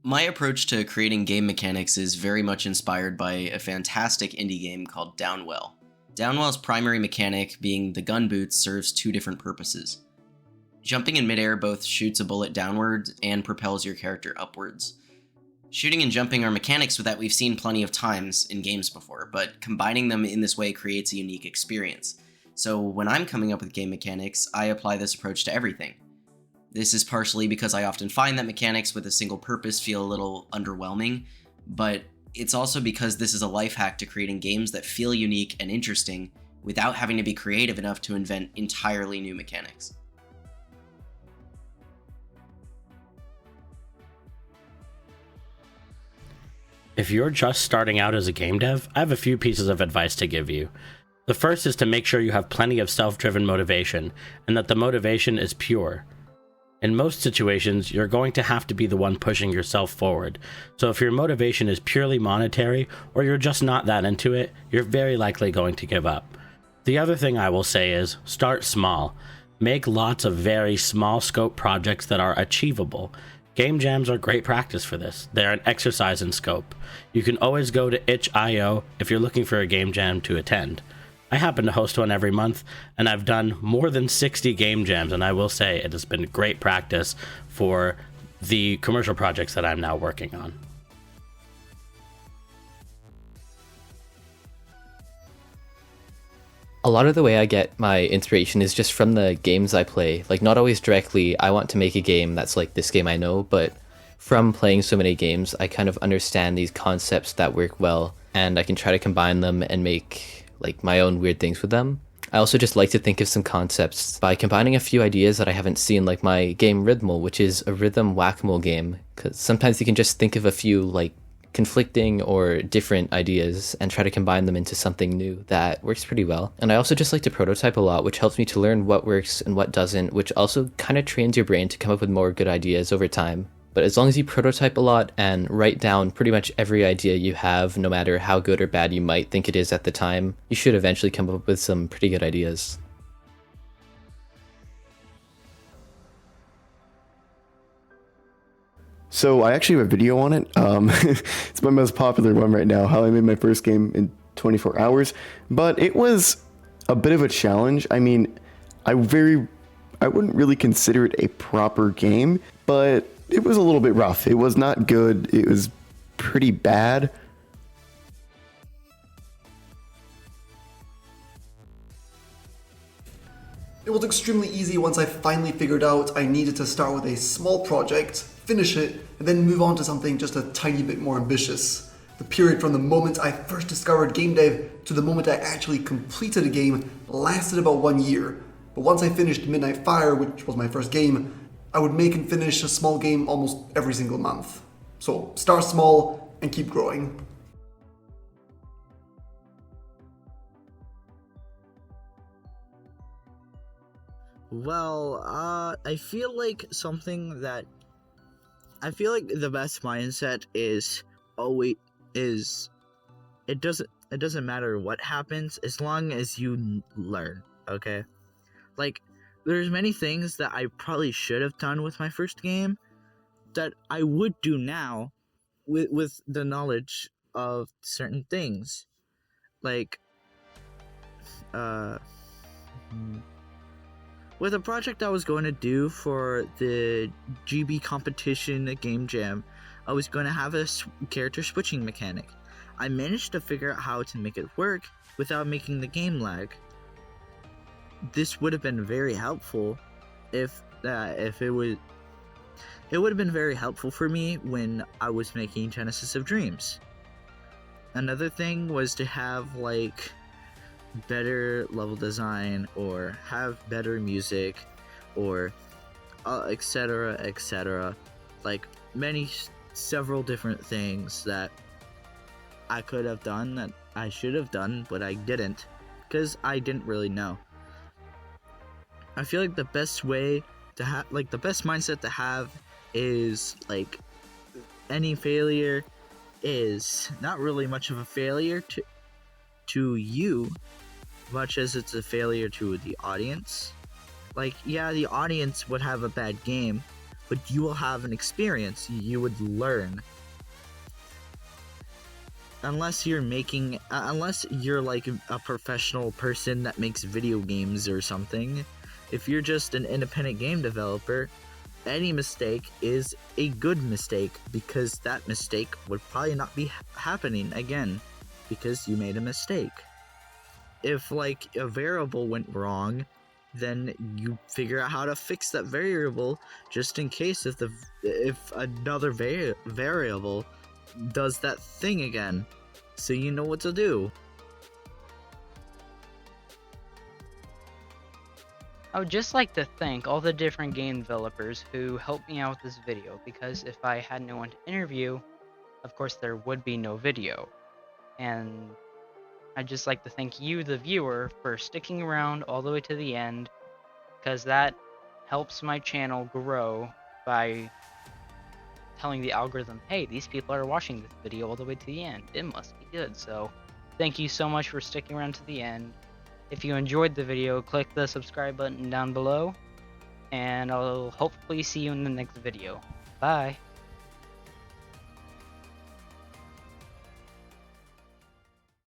My approach to creating game mechanics is very much inspired by a fantastic indie game called Downwell. Downwell's primary mechanic, being the gun boots, serves two different purposes. Jumping in midair both shoots a bullet downward and propels your character upwards. Shooting and jumping are mechanics that we've seen plenty of times in games before, but combining them in this way creates a unique experience. So when I'm coming up with game mechanics, I apply this approach to everything. This is partially because I often find that mechanics with a single purpose feel a little underwhelming, but it's also because this is a life hack to creating games that feel unique and interesting without having to be creative enough to invent entirely new mechanics. If you're just starting out as a game dev, I have a few pieces of advice to give you. The first is to make sure you have plenty of self-driven motivation, and that the motivation is pure. In most situations, you're going to have to be the one pushing yourself forward, so if your motivation is purely monetary, or you're just not that into it, you're very likely going to give up. The other thing I will say is, start small. Make lots of very small scope projects that are achievable. Game jams are great practice for this. They're an exercise in scope. You can always go to itch.io if you're looking for a game jam to attend. I happen to host one every month, and I've done more than 60 game jams, and I will say it has been great practice for the commercial projects that I'm now working on. A lot of the way I get my inspiration is just from the games I play. Like, not always directly, I want to make a game that's like this game I know, but from playing so many games, I kind of understand these concepts that work well, and I can try to combine them and make like my own weird things with them. I also just like to think of some concepts by combining a few ideas that I haven't seen, like my game Rhythmal, which is a rhythm whack-a-mole game, because sometimes you can just think of a few like conflicting or different ideas and try to combine them into something new that works pretty well. And I also just like to prototype a lot, which helps me to learn what works and what doesn't, which also kind of trains your brain to come up with more good ideas over time. But as long as you prototype a lot and write down pretty much every idea you have, no matter how good or bad you might think it is at the time, you should eventually come up with some pretty good ideas. So I actually have a video on it. It's my most popular one right now, how I made my first game in 24 hours. But it was a bit of a challenge. I mean, I wouldn't really consider it a proper game, but it was a little bit rough. It was not good. It was pretty bad. It was extremely easy once I finally figured out I needed to start with a small project, finish it, and then move on to something just a tiny bit more ambitious. The period from the moment I first discovered game dev to the moment I actually completed a game lasted about 1 year. But once I finished Midnight Fire, which was my first game, I would make and finish a small game almost every single month. So start small and keep growing. Well, I feel like the best mindset is always it doesn't matter what happens as long as you learn, okay? Like, there's many things that I probably should have done with my first game that I would do now with the knowledge of certain things. Like, with a project I was going to do for the GB competition game jam, I was going to have a character switching mechanic. I managed to figure out how to make it work without making the game lag. This would have been very helpful if it would have been very helpful for me when I was making Genesis of Dreams. Another thing was to have like better level design or have better music or etc, like several different things that I could have done that I should have done but I didn't because I didn't really know. I feel like the best way to have, like, the best mindset to have is, like, any failure is not really much of a failure to you, much as it's a failure to the audience. Like, yeah, the audience would have a bad game, but you will have an experience. You would learn. Unless you're like a professional person that makes video games or something. If you're just an independent game developer, any mistake is a good mistake, because that mistake would probably not be happening again because you made a mistake. If like a variable went wrong, then you figure out how to fix that variable just in case if another variable does that thing again, so you know what to do. I would just like to thank all the different game developers who helped me out with this video, because if I had no one to interview, of course there would be no video. And I'd just like to thank you, the viewer, for sticking around all the way to the end, because that helps my channel grow by telling the algorithm, hey, these people are watching this video all the way to the end. It must be good. So thank you so much for sticking around to the end. If you enjoyed the video, click the subscribe button down below, and I'll hopefully see you in the next video. Bye!